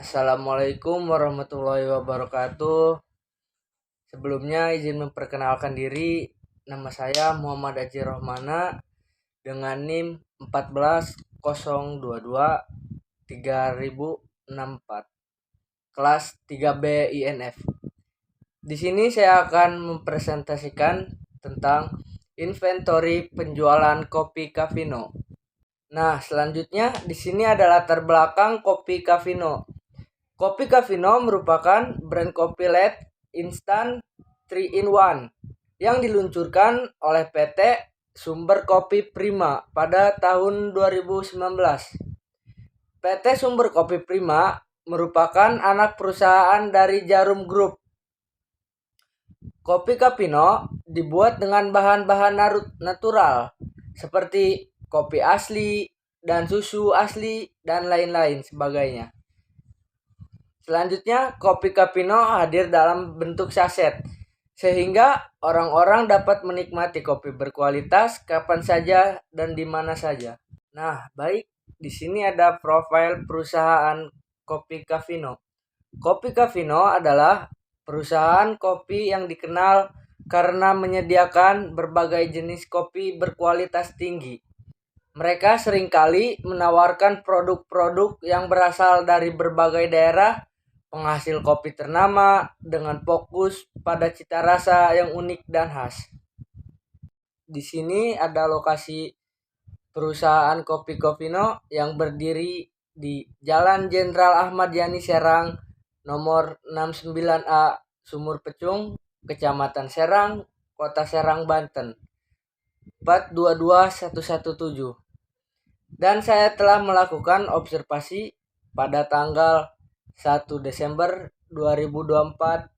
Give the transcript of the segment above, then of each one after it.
Assalamualaikum warahmatullahi wabarakatuh. Sebelumnya izin memperkenalkan diri. Nama saya Muhammad Aji Rohmana dengan NIM 14.022 3064 kelas 3B INF. Di sini saya akan mempresentasikan tentang inventory penjualan kopi Cafino. Nah, selanjutnya di sini ada latar belakang kopi Cafino. Kopi Cafino merupakan brand kopi latte instan 3 in 1 yang diluncurkan oleh PT Sumber Kopi Prima pada tahun 2019. PT Sumber Kopi Prima merupakan anak perusahaan dari Jarum Group. Kopi Cafino dibuat dengan bahan-bahan natural seperti kopi asli dan susu asli dan lain-lain sebagainya. Selanjutnya, kopi Cafino hadir dalam bentuk saset, sehingga orang-orang dapat menikmati kopi berkualitas kapan saja dan di mana saja. Nah, baik, di sini ada profil perusahaan kopi Cafino. Kopi Cafino adalah perusahaan kopi yang dikenal karena menyediakan berbagai jenis kopi berkualitas tinggi. Mereka seringkali menawarkan produk-produk yang berasal dari berbagai daerah penghasil kopi ternama dengan fokus pada cita rasa yang unik dan khas. Di sini ada lokasi perusahaan Kopi Cafino yang berdiri di Jalan Jenderal Ahmad Yani Serang, nomor 69A, Sumur Pecung, Kecamatan Serang, Kota Serang, Banten, 422117. Dan saya telah melakukan observasi pada tanggal 1 Desember 2024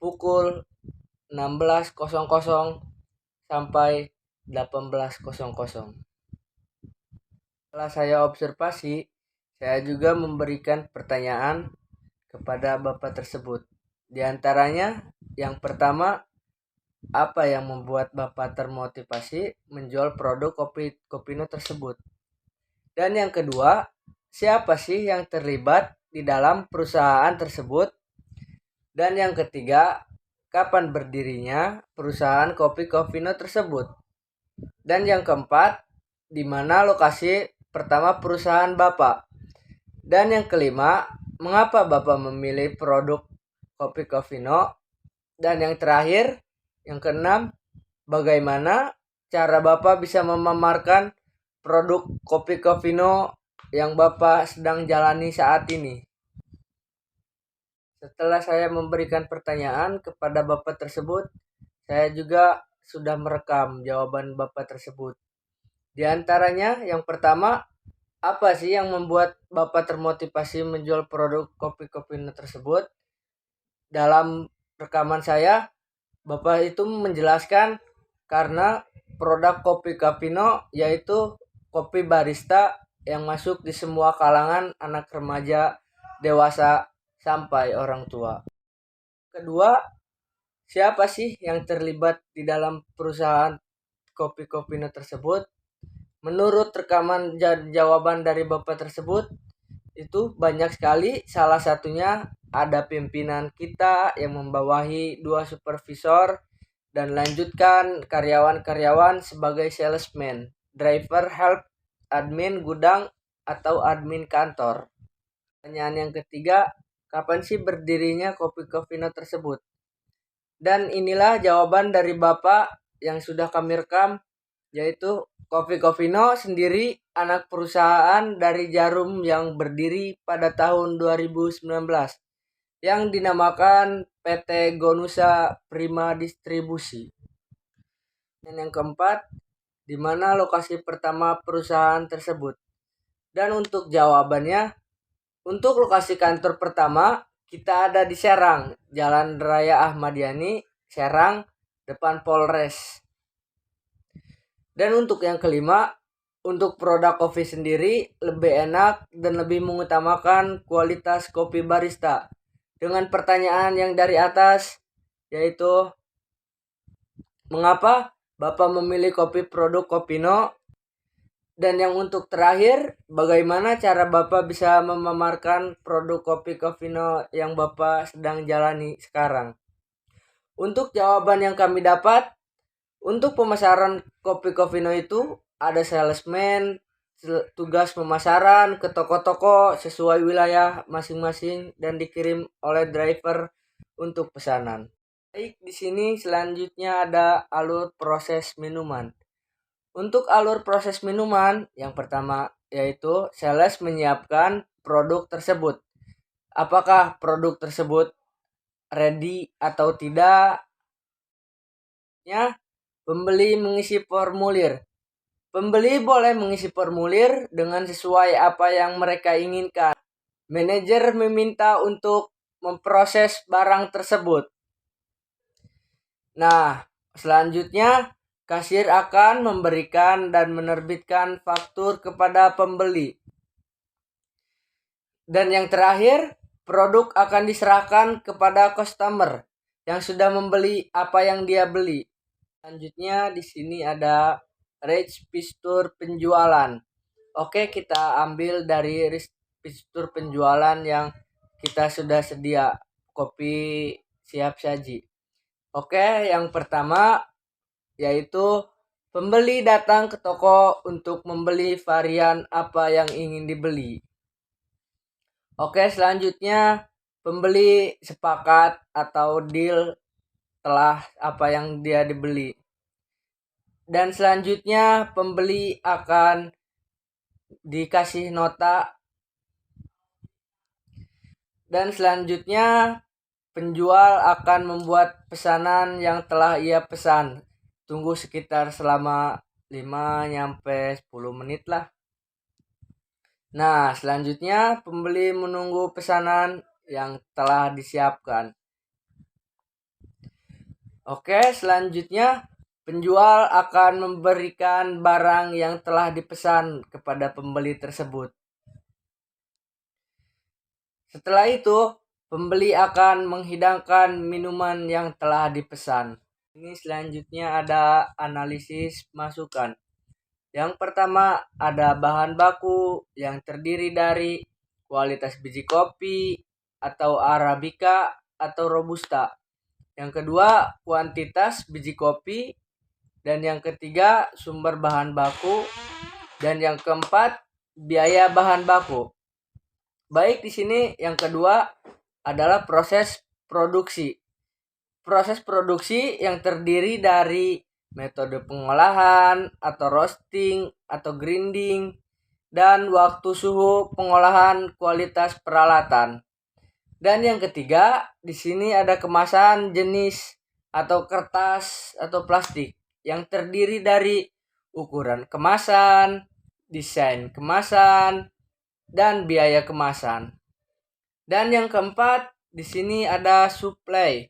pukul 16.00 sampai 18.00. Setelah saya observasi, saya juga memberikan pertanyaan kepada Bapak tersebut. Di antaranya, yang pertama, apa yang membuat Bapak termotivasi menjual produk kopi Cafino tersebut? Dan yang kedua, siapa sih yang terlibat di dalam perusahaan tersebut? Dan yang ketiga, kapan berdirinya perusahaan kopi Cafino tersebut? Dan yang keempat, di mana lokasi pertama perusahaan Bapak? Dan yang kelima, mengapa Bapak memilih produk kopi Cafino? Dan yang terakhir, yang keenam, bagaimana cara Bapak bisa memamerkan produk kopi Cafino yang Bapak sedang jalani saat ini? Setelah saya memberikan pertanyaan kepada Bapak tersebut, saya juga sudah merekam jawaban Bapak tersebut. Di antaranya, yang pertama, apa sih yang membuat Bapak termotivasi menjual produk kopi Cafino tersebut? Dalam rekaman saya, Bapak itu menjelaskan karena produk kopi Cafino yaitu kopi barista yang masuk di semua kalangan anak remaja, dewasa, sampai orang tua. Kedua, siapa sih yang terlibat di dalam perusahaan kopi Cafino tersebut? Menurut rekaman jawaban dari Bapak tersebut, itu banyak sekali. Salah satunya ada pimpinan kita yang membawahi 2 supervisor dan lanjutkan karyawan-karyawan sebagai salesman, driver, help, admin gudang atau admin kantor. Pertanyaan yang ketiga, kapan sih berdirinya Kopi Cafino tersebut? Dan inilah jawaban dari Bapak yang sudah kami rekam, yaitu Kopi Cafino sendiri anak perusahaan dari Jarum yang berdiri pada tahun 2019 yang dinamakan PT Gonusa Prima Distribusi. Dan yang keempat, di mana lokasi pertama perusahaan tersebut? Dan untuk jawabannya, untuk lokasi kantor pertama kita ada di Serang, Jalan Raya Ahmad Yani, Serang, depan Polres. Dan untuk yang kelima, untuk produk kopi sendiri lebih enak dan lebih mengutamakan kualitas kopi barista. Dengan pertanyaan yang dari atas, yaitu mengapa Bapak memilih kopi produk Cafino? Dan yang untuk terakhir, bagaimana cara Bapak bisa memamerkan produk Kopi Cofino yang Bapak sedang jalani sekarang? Untuk jawaban yang kami dapat, untuk pemasaran Kopi Cofino itu ada salesman, tugas pemasaran ke toko-toko sesuai wilayah masing-masing dan dikirim oleh driver untuk pesanan. Baik, di sini selanjutnya ada alur proses minuman. Untuk alur proses minuman, yang pertama yaitu sales menyiapkan produk tersebut. Apakah produk tersebut ready atau tidak? Ya, pembeli mengisi formulir. Pembeli boleh mengisi formulir dengan sesuai apa yang mereka inginkan. Manajer meminta untuk memproses barang tersebut. Nah, selanjutnya kasir akan memberikan dan menerbitkan faktur kepada pembeli. Dan yang terakhir, produk akan diserahkan kepada customer yang sudah membeli apa yang dia beli. Selanjutnya di sini ada register penjualan. Oke, kita ambil dari register penjualan yang kita sudah sedia, kopi siap saji. Oke, yang pertama yaitu pembeli datang ke toko untuk membeli varian apa yang ingin dibeli. Oke, selanjutnya pembeli sepakat atau deal telah apa yang dia dibeli. Dan selanjutnya pembeli akan dikasih nota. Dan selanjutnya penjual akan membuat pesanan yang telah ia pesan. Tunggu sekitar selama 5-10 menit lah. Nah, selanjutnya pembeli menunggu pesanan yang telah disiapkan. Oke, selanjutnya penjual akan memberikan barang yang telah dipesan kepada pembeli tersebut. Setelah itu, pembeli akan menghidangkan minuman yang telah dipesan. Ini selanjutnya ada analisis masukan. Yang pertama ada bahan baku yang terdiri dari kualitas biji kopi atau Arabica atau Robusta. Yang kedua kuantitas biji kopi. Dan yang ketiga sumber bahan baku. Dan yang keempat biaya bahan baku. Baik, di sini yang kedua adalah proses produksi. Proses produksi yang terdiri dari metode pengolahan atau roasting atau grinding dan waktu suhu pengolahan kualitas peralatan. Dan yang ketiga, di sini ada kemasan jenis atau kertas atau plastik yang terdiri dari ukuran kemasan, desain kemasan, dan biaya kemasan. Dan yang keempat, di sini ada supply.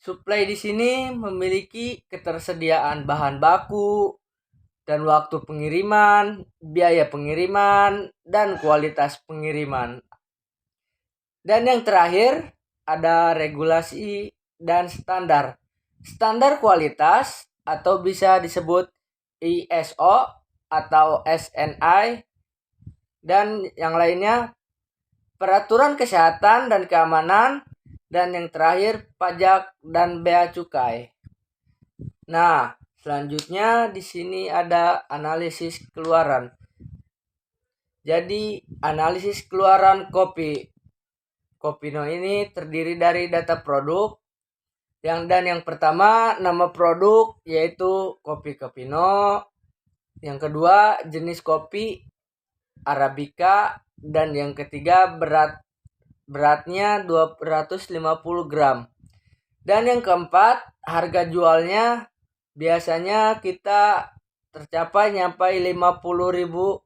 Supply di sini memiliki ketersediaan bahan baku dan waktu pengiriman, biaya pengiriman, dan kualitas pengiriman. Dan yang terakhir ada regulasi dan standar. Standar kualitas atau bisa disebut ISO atau SNI, dan yang lainnya peraturan kesehatan dan keamanan, dan yang terakhir pajak dan bea cukai. Nah, selanjutnya di sini ada analisis keluaran. Jadi analisis keluaran kopi Cofino ini terdiri dari data produk. Yang pertama nama produk yaitu Kopi Cofino. Yang kedua jenis kopi Arabica, dan yang ketiga beratnya 250 gram. Dan yang keempat harga jualnya biasanya kita tercapai nyampai 50.000.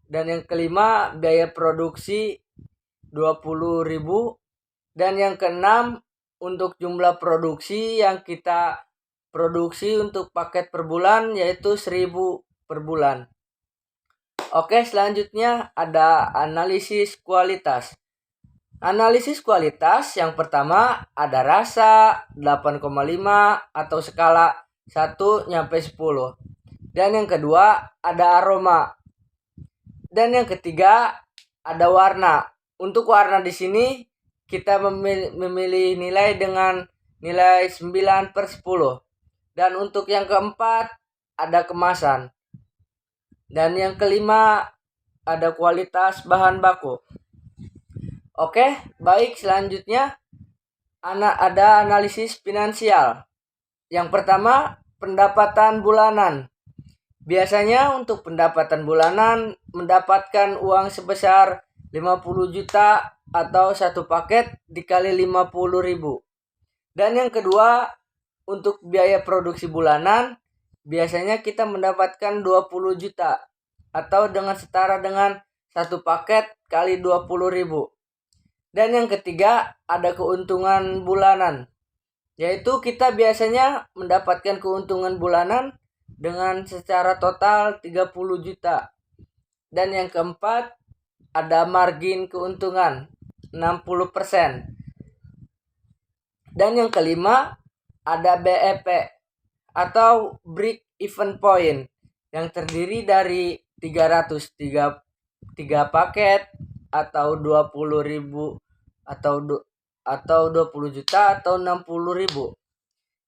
Dan yang kelima biaya produksi 20.000. Dan yang keenam untuk jumlah produksi yang kita produksi untuk paket per bulan yaitu 1.000 per bulan. Oke, selanjutnya ada analisis kualitas. Analisis kualitas yang pertama ada rasa 8,5 atau skala 1-10. Dan yang kedua ada aroma Dan yang ketiga ada warna. Untuk warna di sini kita memilih nilai dengan nilai 9/10. Dan untuk yang keempat ada kemasan. Dan yang kelima ada kualitas bahan baku. Oke, baik, selanjutnya ada analisis finansial. Yang pertama, pendapatan bulanan. Biasanya untuk pendapatan bulanan mendapatkan uang sebesar 50 juta atau satu paket dikali 50.000. Dan yang kedua, untuk biaya produksi bulanan biasanya kita mendapatkan 20 juta atau dengan setara dengan satu paket kali 20.000. Dan yang ketiga ada keuntungan bulanan, yaitu kita biasanya mendapatkan keuntungan bulanan dengan secara total 30 juta. Dan yang keempat ada margin keuntungan 60%. Dan yang kelima ada BEP atau break even point yang terdiri dari 303 paket atau 20.000 atau 20 juta atau 60.000.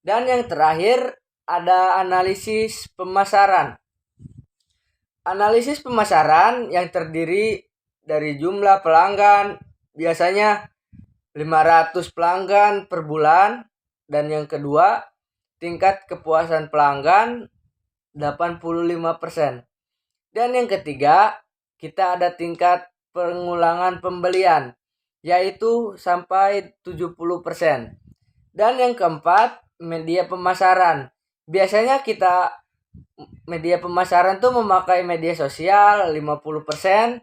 Dan yang terakhir ada analisis pemasaran. Analisis pemasaran yang terdiri dari jumlah pelanggan, biasanya 500 pelanggan per bulan. Dan yang kedua, tingkat kepuasan pelanggan 85%. Dan yang ketiga, kita ada tingkat pengulangan pembelian, yaitu sampai 70%. Dan yang keempat, media pemasaran. Biasanya media pemasaran tuh memakai media sosial 50%,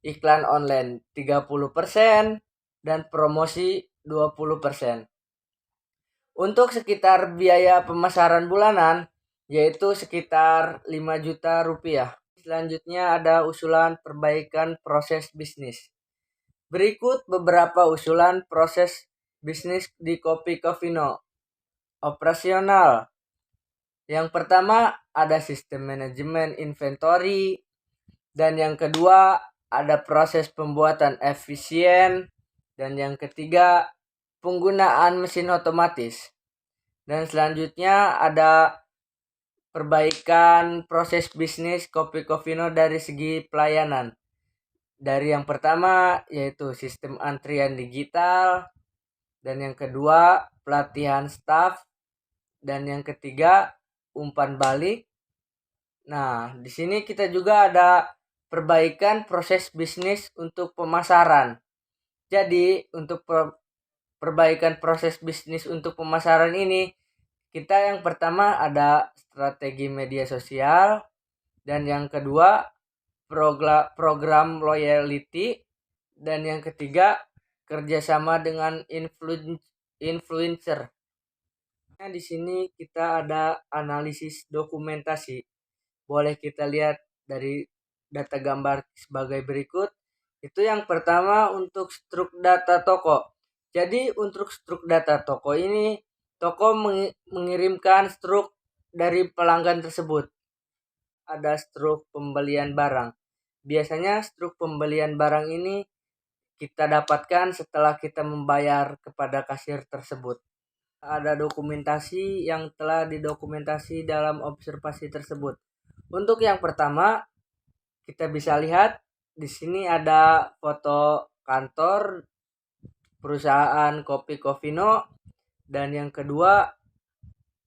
iklan online 30%, dan promosi 20%. Untuk sekitar biaya pemasaran bulanan yaitu sekitar 5 juta rupiah. Selanjutnya ada usulan perbaikan proses bisnis. Berikut beberapa usulan proses bisnis di Kopi Covino. Operasional. Yang pertama ada sistem manajemen inventory. Dan yang kedua ada proses pembuatan efisien. Dan yang ketiga penggunaan mesin otomatis. Dan selanjutnya ada perbaikan proses bisnis Kopi Covino dari segi pelayanan. Dari yang pertama yaitu sistem antrian digital, dan yang kedua pelatihan staff, dan yang ketiga umpan balik. Nah, di sini kita juga ada perbaikan proses bisnis untuk pemasaran. Jadi, untuk perbaikan proses bisnis untuk pemasaran ini, kita yang pertama ada strategi media sosial, dan yang kedua program loyalty, dan yang ketiga kerjasama dengan influencer. Nah, di sini kita ada analisis dokumentasi. Boleh kita lihat dari data gambar sebagai berikut. Itu yang pertama untuk struk data toko. Jadi untuk struk data toko ini, toko mengirimkan struk dari pelanggan tersebut. Ada struk pembelian barang. Biasanya struk pembelian barang ini kita dapatkan setelah kita membayar kepada kasir tersebut. Ada dokumentasi yang telah didokumentasi dalam observasi tersebut. Untuk yang pertama, kita bisa lihat di sini ada foto kantor perusahaan Kopi Covino, dan yang kedua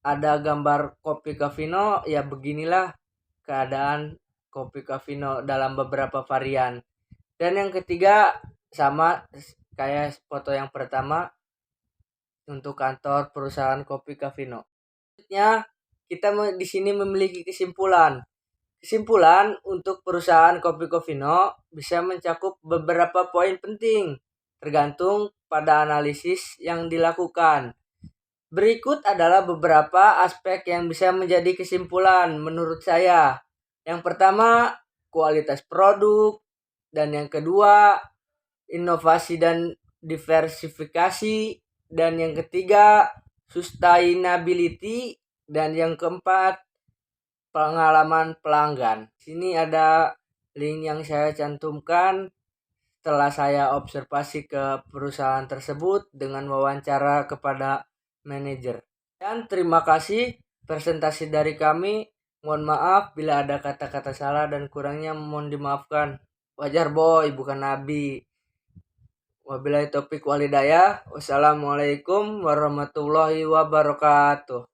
ada gambar Kopi Covino. Ya, beginilah keadaan Kopi Covino dalam beberapa varian. Dan yang ketiga sama kayak foto yang pertama untuk kantor perusahaan Kopi Covino. Selanjutnya kita di sini memiliki kesimpulan. Kesimpulan untuk perusahaan Kopi Covino bisa mencakup beberapa poin penting tergantung pada analisis yang dilakukan. Berikut adalah beberapa aspek yang bisa menjadi kesimpulan menurut saya. Yang pertama, kualitas produk, dan yang kedua, inovasi dan diversifikasi, dan yang ketiga, sustainability, dan yang keempat, pengalaman pelanggan. Sini ada Link yang saya cantumkan setelah saya observasi ke perusahaan tersebut dengan wawancara kepada manajer. Dan terima kasih presentasi dari kami. Mohon maaf bila ada kata-kata salah dan kurangnya, mohon dimaafkan. Wajar boy, bukan nabi. Wabillahi taufiq walhidayah. Wassalamualaikum warahmatullahi wabarakatuh.